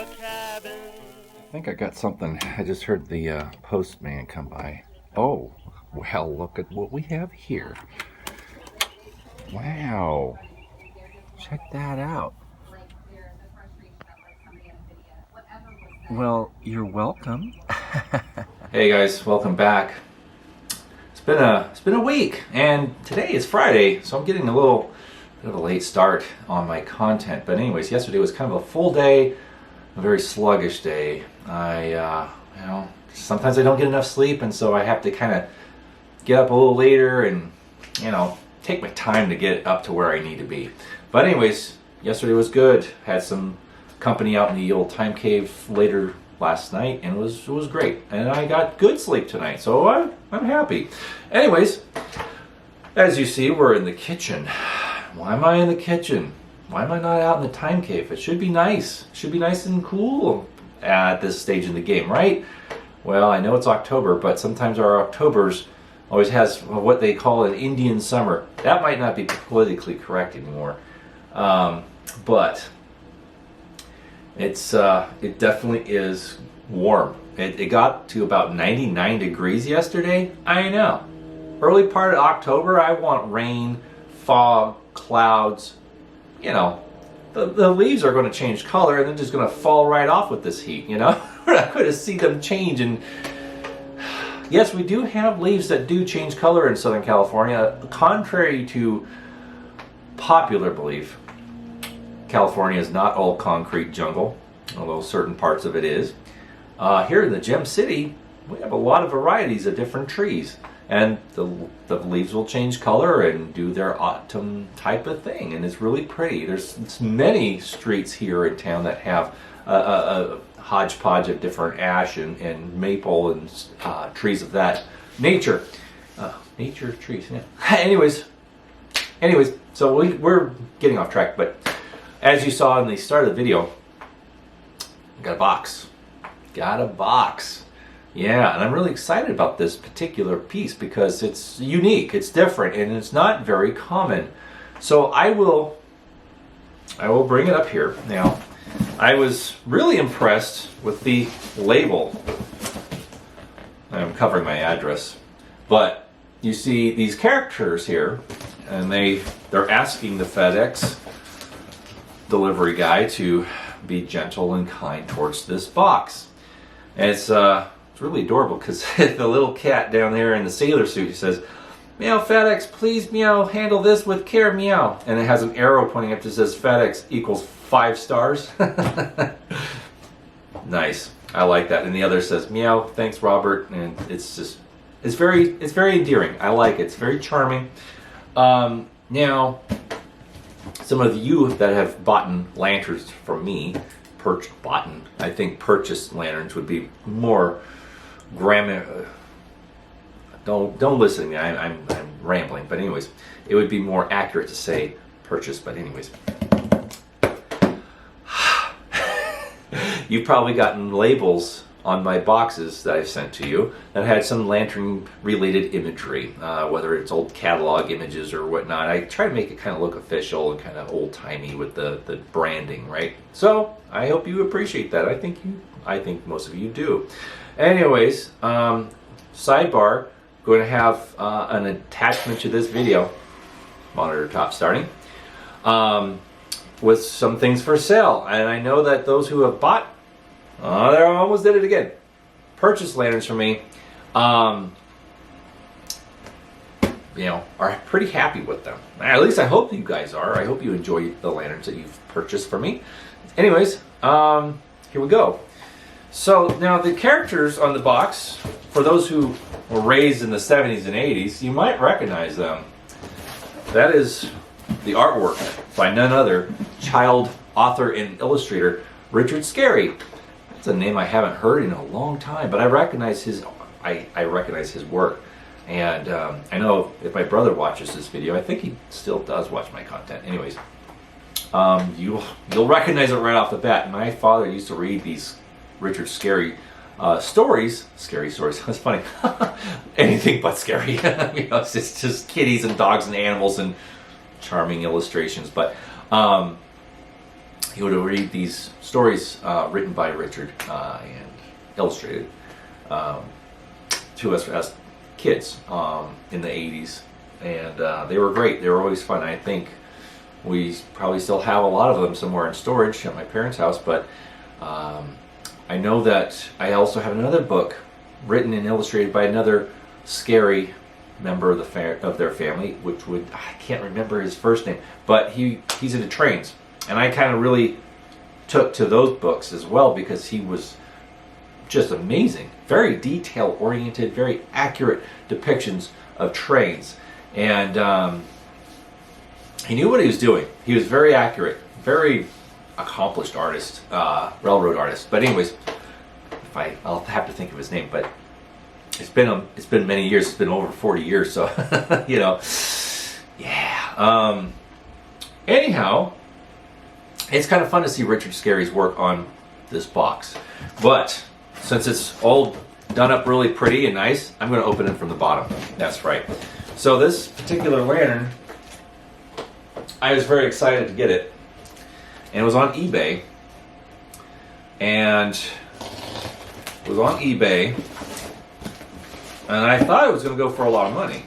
I think I got something. I just heard the postman come by. Oh, well, look at what we have here. Wow. Check that out. Well, you're welcome. Hey guys, welcome back. It's been a week, and today is Friday, so I'm getting a little bit of a late start on my content. But anyways, yesterday was kind of a full day, a very sluggish day. Sometimes I don't get enough sleep, and so I have to kind of get up a little later and, take my time to get up to where I need to be. But anyways, yesterday was good. Had some company out in the old time cave later last night, and it was great. And I got good sleep tonight, so I'm happy. Anyways, as you see, we're in the kitchen. Why am I in the kitchen? Why am I not out in the time cave? It should be nice. It should be nice and cool at this stage in the game, right? Well, I know it's October, but sometimes our Octobers always has what they call an Indian summer. That might not be politically correct anymore, but it definitely is warm. It got to about 99 degrees yesterday. I know. Early part of October, I want rain, fog, clouds. The leaves are going to change color and they're just going to fall right off with this heat, We're not going to see them change. And yes, we do have leaves that do change color in Southern California. Contrary to popular belief, California is not all concrete jungle, although certain parts of it is. Here in the Gem City, we have a lot of varieties of different trees. And the leaves will change color and do their autumn type of thing, and it's really pretty. There's many streets here in town that have a hodgepodge of different ash and maple and trees of that nature. Nature trees, yeah. Anyways, so we're getting off track, but as you saw in the start of the video, got a box. Yeah, and I'm really excited about this particular piece because it's unique, it's different, and it's not very common. So I will bring it up here. Now, I was really impressed with the label. I'm covering my address. But you see these characters here, and they're asking the FedEx delivery guy to be gentle and kind towards this box. And it's really adorable because the little cat down there in the sailor suit says, "Meow FedEx, please meow, handle this with care, meow." And it has an arrow pointing up that says FedEx equals 5 stars. Nice. I like that. And the other says, "Meow, thanks Robert." And it's very endearing. I like it. It's very charming. Now, some of you that have bought lanterns from me, I think purchased lanterns would be more grammar. Don't listen to me. I'm rambling. But anyways, it would be more accurate to say purchase. But anyways, you've probably gotten labels on my boxes that I've sent to you that had some lantern-related imagery, whether it's old catalog images or whatnot. I try to make it kind of look official and kind of old-timey with the branding, right? So I hope you appreciate that. I think most of you do. Anyways, sidebar, going to have an attachment to this video, monitor top starting, with some things for sale. And I know that those who have bought, they almost did it again, purchase lanterns from me, are pretty happy with them. At least I hope you guys are. I hope you enjoy the lanterns that you've purchased from me. Anyways, here we go. So now the characters on the box, for those who were raised in the 70s and 80s, you might recognize them. That is the artwork by none other, child author and illustrator Richard Scarry. That's a name I haven't heard in a long time, but I recognize his work. And I know if my brother watches this video, I think he still does watch my content. Anyways, you'll recognize it right off the bat. My father used to read these Richard Scarry stories. Scary stories. That's funny. Anything but scary. It's just kitties and dogs and animals and charming illustrations. But he would read these stories written by Richard and illustrated to us as kids in the 80s. And they were great. They were always fun. I think we probably still have a lot of them somewhere in storage at my parents' house, but I know that I also have another book written and illustrated by another scary member of their family, which I can't remember his first name, but he's into trains. And I kind of really took to those books as well because he was just amazing. Very detail oriented, very accurate depictions of trains. And he knew what he was doing. He was very accurate, very accomplished artist, railroad artist. But anyways, I'll have to think of his name, but it's been many years. It's been over 40 years, so you know, yeah. Anyhow, it's kind of fun to see Richard Scarry's work on this box. But since it's all done up really pretty and nice, I'm going to open it from the bottom. That's right. So this particular lantern, I was very excited to get it. And it was on eBay. And I thought it was going to go for a lot of money.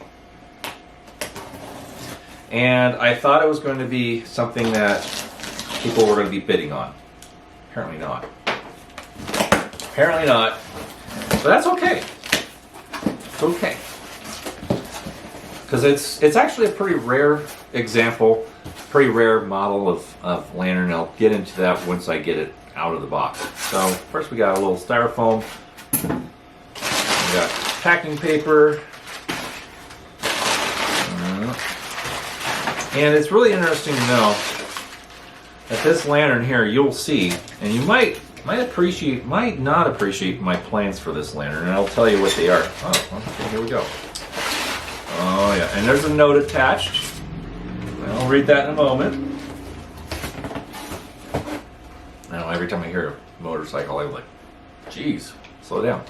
And I thought it was going to be something that people were going to be bidding on. Apparently not. Apparently not. But that's okay. It's okay. Because it's actually a pretty rare example, pretty rare model of lantern. I'll get into that once I get it out of the box. So first we got a little styrofoam. We got packing paper. And it's really interesting to know that this lantern here, you'll see, and you might not appreciate my plans for this lantern, and I'll tell you what they are. Oh, okay, here we go. Oh yeah, and there's a note attached. I'll read that in a moment. Now every time I hear a motorcycle, I'm like, geez, slow down.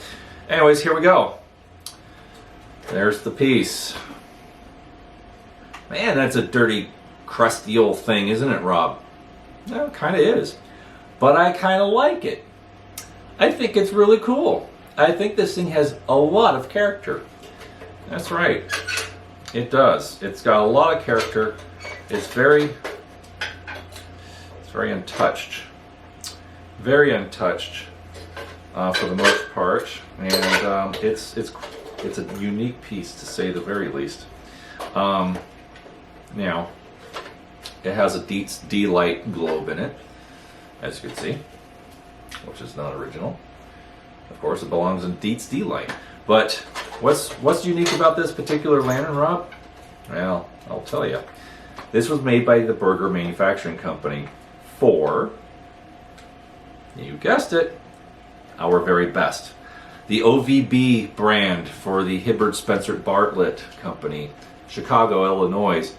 Anyways, here we go. There's the piece. Man, that's a dirty, crusty old thing, isn't it, Rob? No, it kind of is. But I kind of like it. I think it's really cool. I think this thing has a lot of character. That's right. It does. It's got a lot of character. It's very untouched. Very untouched for the most part. And it's a unique piece, to say the very least. Now, it has a D-light globe in it, as you can see, which is not original. Of course, it belongs in Dietz D-light. But what's unique about this particular lantern, Rob? Well, I'll tell you. This was made by the Berger Manufacturing Company for, you guessed it, our very best. The OVB brand for the Hibbert Spencer Bartlett Company, Chicago, Illinois.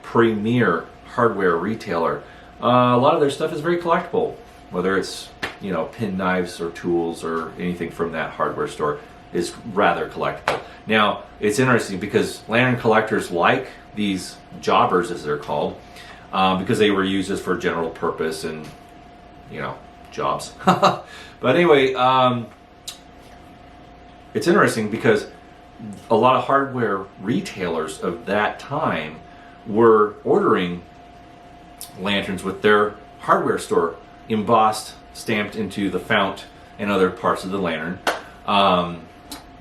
Premier hardware retailer. A lot of their stuff is very collectible, whether it's pin knives or tools or anything from that hardware store is rather collectible. Now it's interesting because lantern collectors like these jobbers, as they're called, because they were used just for general purpose and jobs. But anyway, it's interesting because a lot of hardware retailers of that time were ordering lanterns with their hardware store embossed, stamped into the fount and other parts of the lantern.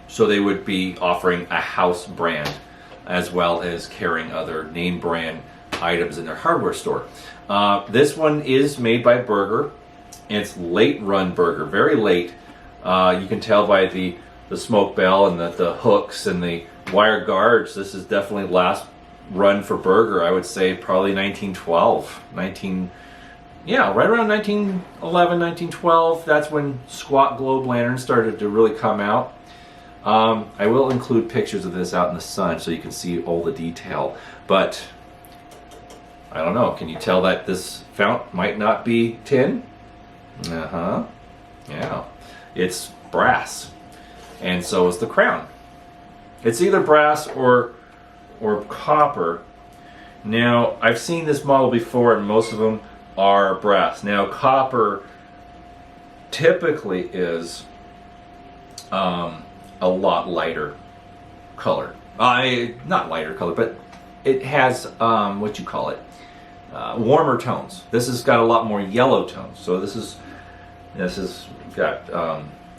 So they would be offering a house brand as well as carrying other name brand items in their hardware store. This one is made by Berger. It's late run Berger, very late. You can tell by the smoke bell and the hooks and the wire guards. This is definitely last run for Berger. I would say probably 1912, right around 1911, 1912. That's when squat globe lanterns started to really come out. I will include pictures of this out in the sun so you can see all the detail. But I don't know. Can you tell that this fount might not be tin? Yeah. It's brass. And so is the crown. It's either brass or copper. Now, I've seen this model before, and most of them are brass. Now copper typically is a lot lighter color. Not lighter color, but it has what you call it, warmer tones. This has got a lot more yellow tones. So this is got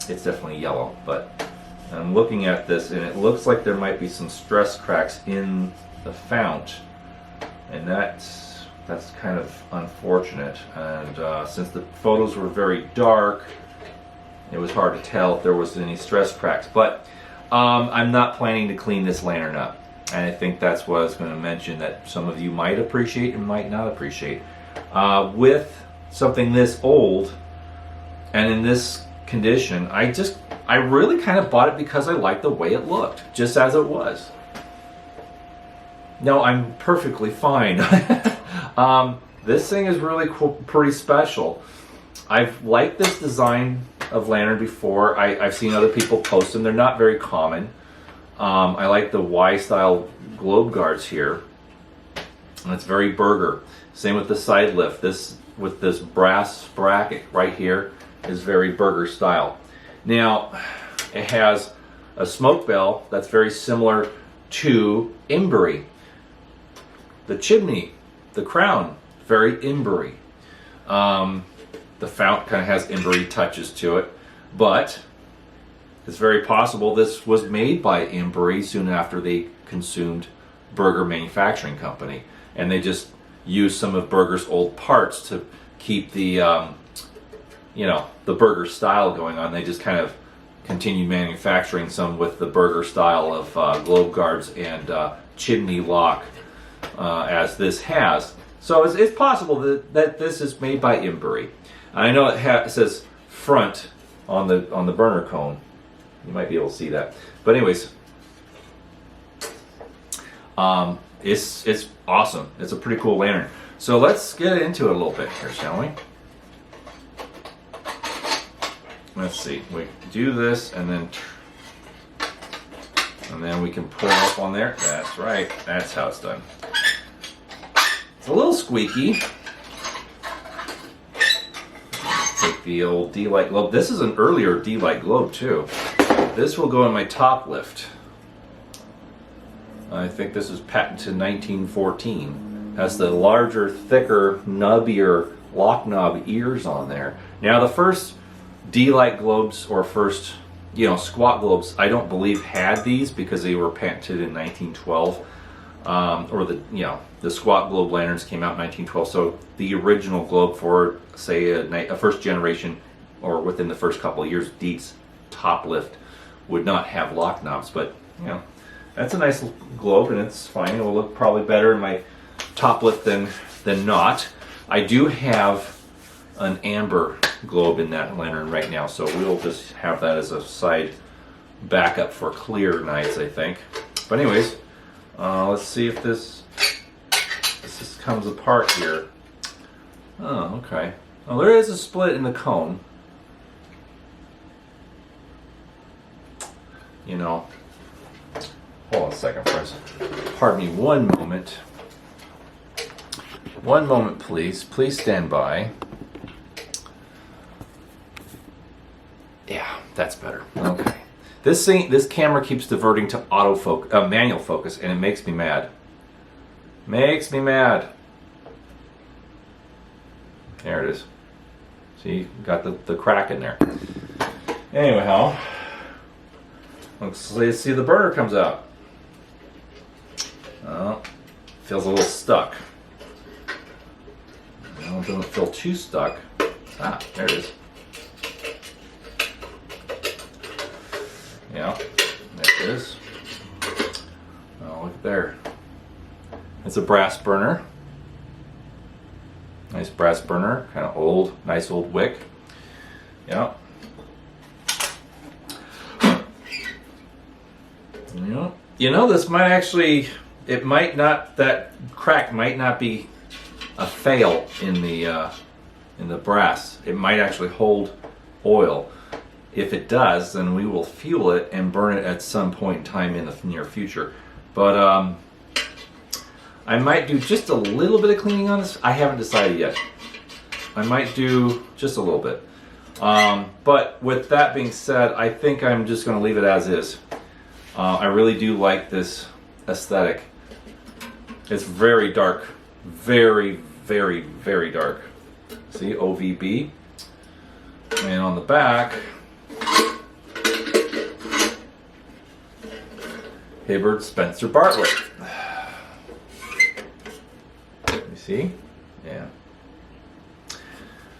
it's definitely yellow, but I'm looking at this and it looks like there might be some stress cracks in the fount, and that's kind of unfortunate. And since the photos were very dark, it was hard to tell if there was any stress cracks. But I'm not planning to clean this lantern up, and I think that's what I was going to mention that some of you might appreciate and might not appreciate. With something this old and in this condition, I really kind of bought it because I liked the way it looked, just as it was. No, I'm perfectly fine. This thing is really cool, pretty special. I've liked this design of lantern before. I've seen other people post them. They're not very common. I like the Y-style globe guards here. And it's very Berger. Same with the side lift. This with this brass bracket right here is very Berger style. Now, it has a smoke bell that's very similar to Embury. The chimney, the crown, very Embury. The fount kind of has Embury touches to it, but it's very possible this was made by Embury soon after they consumed Berger Manufacturing Company, and they just used some of Berger's old parts to keep the the Berger style going on. They just kind of continued manufacturing some with the Berger style of globe guards and chimney lock, as this has. So it's possible that this is made by Embury. I know it says front on the burner cone. You might be able to see that. But anyways, it's awesome. It's a pretty cool lantern. So let's get into it a little bit here, shall we? Let's see. We do this and then we can pull up on there. That's right. That's how it's done. It's a little squeaky. Take the old D-Light globe. This is an earlier D-Light globe too. This will go in my top lift. I think this is patented 1914. Has the larger, thicker, nubbier lock knob ears on there. Now the first D-Light globes, or first squat globes, I don't believe had these because they were patented in 1912. Or the squat globe lanterns came out in 1912. So the original globe for, say, a first generation, or within the first couple of years, Dietz top lift would not have lock knobs. But that's a nice globe, and it's fine. It will look probably better in my top lift than not. I do have an amber globe in that lantern right now, so we'll just have that as a side backup for clear nights, I think. But anyways, let's see if this just comes apart here. Oh, okay. Well, there is a split in the cone. Hold on a second, friends. Pardon me one moment. One moment, please. Please stand by. Yeah, that's better. Okay. This camera keeps diverting to manual focus, and it makes me mad. Makes me mad. There it is. See, got the crack in there. Anyhow, let's see the burner comes out. Oh, feels a little stuck. No, it doesn't feel too stuck. Ah, there it is. Yeah, there it is. Oh, look there. It's a brass burner. Nice brass burner, kind of old, nice old wick. Yeah. This might actually, that crack might not be a fail in the brass. It might actually hold oil. If it does, then we will fuel it and burn it at some point in time in the near future. But I might do just a little bit of cleaning on this. I haven't decided yet. I might do just a little bit. But with that being said, I think I'm just going to leave it as is. I really do like this aesthetic. It's very dark. Very, very, very dark. See, OVB. And on the back, Hibbert Spencer Bartlett. You see? Yeah.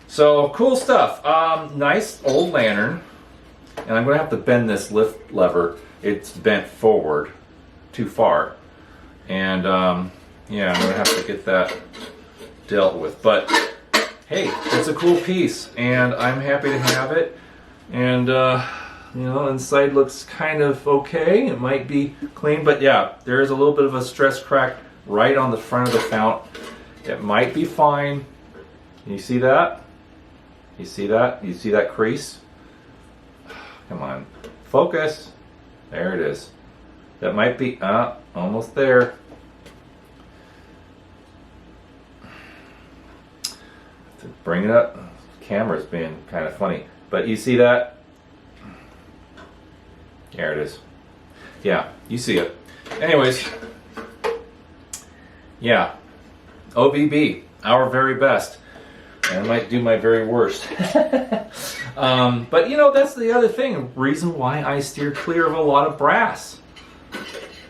So, cool stuff. Nice old lantern. And I'm going to have to bend this lift lever. It's bent forward too far. And, yeah, I'm going to have to get that dealt with. But, hey, it's a cool piece. And I'm happy to have it. And, you know, inside looks kind of okay. It might be clean. But, yeah, there is a little bit of a stress crack right on the front of the fount. It might be fine. You see that? You see that? You see that crease? Come on. Focus. There it is. That might be almost there. To bring it up. Camera's being kind of funny. But you see that? There it is. Yeah, you see it. Anyways. Yeah. OVB. Our very best. I might do my very worst. But you know, that's the other thing. Reason why I steer clear of a lot of brass.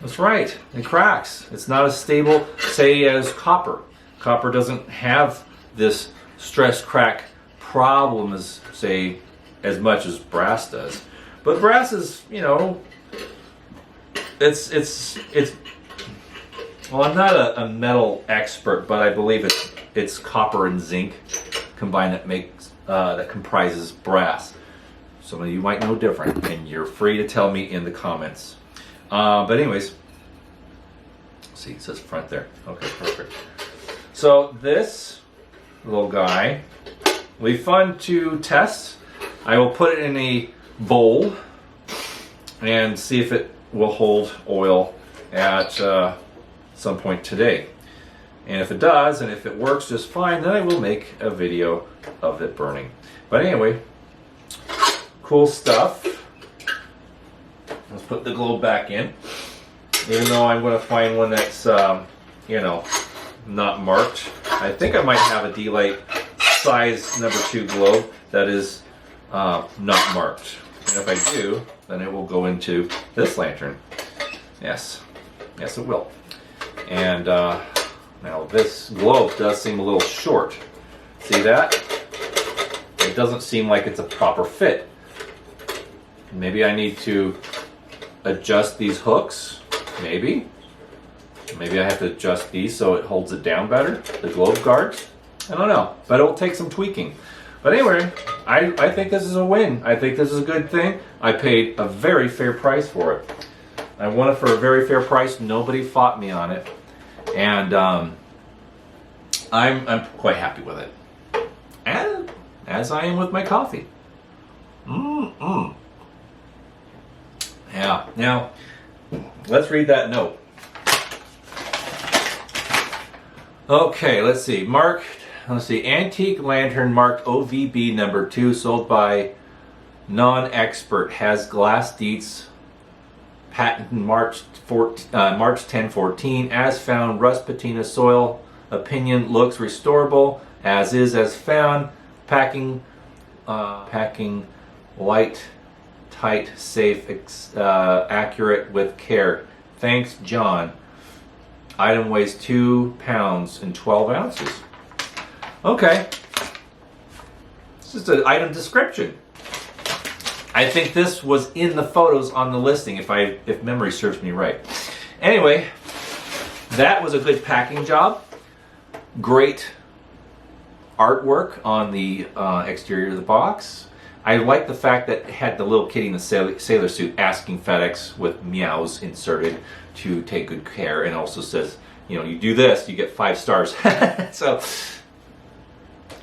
That's right. It cracks. It's not as stable, say, as copper. Copper doesn't have this stress crack problem as, say, as much as brass does. But brass is, you know, it's well, I'm not a metal expert, but I believe it's copper and zinc combined that comprises brass. Some of you might know different, and you're free to tell me in the comments. But anyways, see, it says front there. Okay, perfect. So this little guy will be fun to test. I will put it in a bowl and see if it will hold oil at some point today. And if it does, and if it works just fine, then I will make a video of it burning. But anyway, cool stuff. Let's put the globe back in. Even though I'm going to find one that's, you know, not marked. I think I might have a D-Light size number 2 globe that is not marked. And if I do, then it will go into this lantern. Yes. Yes, it will. And now this globe does seem a little short. See that? It doesn't seem like it's a proper fit. Maybe I need to adjust these hooks. Maybe. Maybe I have to adjust these so it holds it down better. The globe guards. I don't know. But it'll take some tweaking. But anyway, I think this is a win. I think this is a good thing. I paid a very fair price for it. I won it for a very fair price. Nobody fought me on it. And I'm quite happy with it. And as I am with my coffee. Yeah. Now, let's read that note. Okay, let's see. Antique lantern marked OVB number 2, sold by non-expert, has glass deets, patent March 1014, as found, rust patina soil, opinion looks restorable, as found, packing light, tight, safe, accurate with care. Thanks, John. Item weighs 2 pounds and 12 ounces. Okay. This is an item description. I think this was in the photos on the listing, if memory serves me right. Anyway, that was a good packing job. Great artwork on the exterior of the box. I like the fact that it had the little kitty in the sailor suit asking FedEx with meows inserted to take good care, and also says, you know, you do this, you get 5 stars. So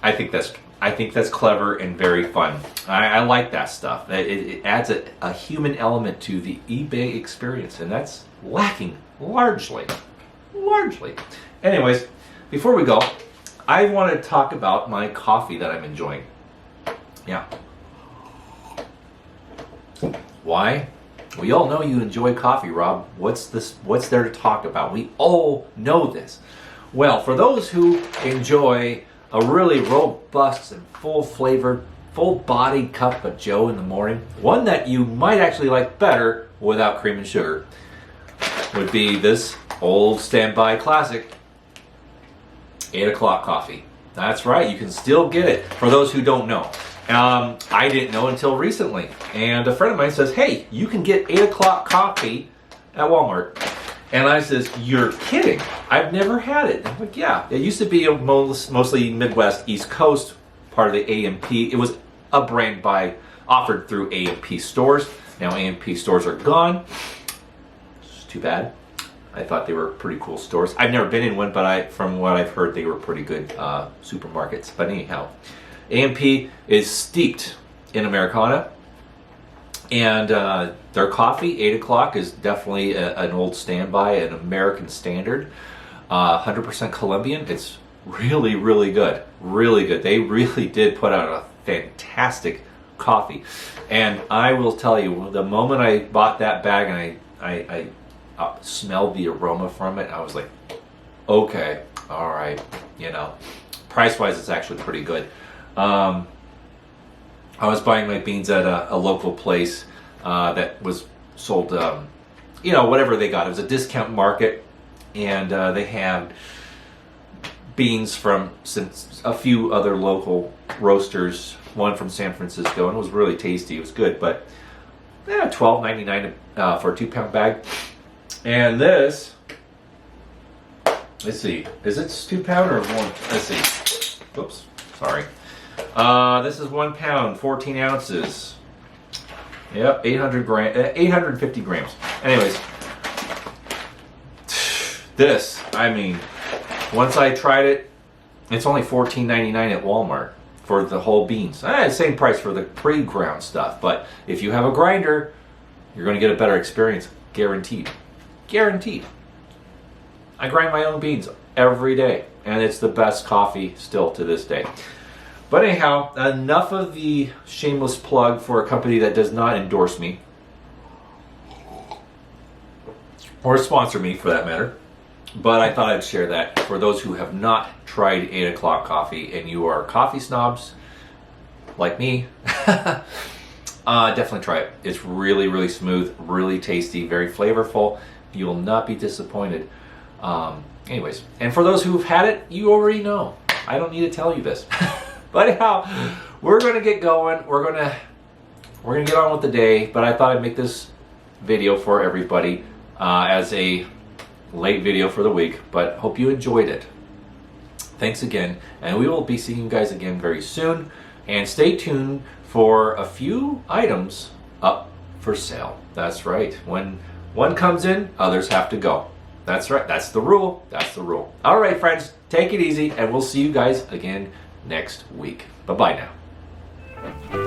I think that's clever and very fun. I like that stuff. It adds a human element to the eBay experience, and that's lacking largely. Anyways, before we go, I want to talk about my coffee that I'm enjoying. Yeah. Why? We all know you enjoy coffee, Rob. What's there to talk about? We all know this. Well, for those who enjoy a really robust and full-flavored, full-bodied cup of Joe in the morning, one that you might actually like better without cream and sugar would be this old standby classic, 8 o'clock coffee. That's right, you can still get it, for those who don't know. I didn't know until recently, and a friend of mine says, hey, you can get 8 o'clock coffee at Walmart. And I says, you're kidding. I've never had it. I'm like, yeah. It used to be a mostly Midwest, East Coast, part of the A&P. It was a brand offered through A&P stores. Now A&P stores are gone. It's too bad. I thought they were pretty cool stores. I've never been in one, but from what I've heard, they were pretty good supermarkets. But anyhow, A&P is steeped in Americana. And their coffee, 8 o'clock, is definitely an old standby, an American standard. 100% Colombian. It's really, really good. Really good. They really did put out a fantastic coffee. And I will tell you, the moment I bought that bag and I smelled the aroma from it, I was like, okay, all right. You know, price-wise, it's actually pretty good. I was buying my beans at a local place that was sold, whatever they got. It was a discount market, and they had beans from a few other local roasters, one from San Francisco, and it was really tasty. It was good, but $12.99 for a 2-pound bag. And this, let's see, is it 2-pound or one? Let's see. Oops, sorry. This is 1 pound, 14 ounces. Yep, 850 grams. Anyways, this, I mean, once I tried it, it's only $14.99 at Walmart for the whole beans. Same price for the pre-ground stuff, but if you have a grinder, you're going to get a better experience, guaranteed. Guaranteed. I grind my own beans every day, and it's the best coffee still to this day. But anyhow, enough of the shameless plug for a company that does not endorse me, or sponsor me for that matter. But I thought I'd share that for those who have not tried 8 o'clock coffee and you are coffee snobs like me. Definitely try it. It's really, really smooth, really tasty, very flavorful. You will not be disappointed. Anyways, and for those who've had it, you already know. I don't need to tell you this. But anyhow, we're gonna get going. We're gonna get on with the day. But I thought I'd make this video for everybody as a late video for the week. But hope you enjoyed it. Thanks again, and we will be seeing you guys again very soon. And stay tuned for a few items up for sale. That's right. When one comes in, others have to go. That's right. That's the rule. That's the rule. All right, friends, take it easy, and we'll see you guys again next week. Bye-bye now.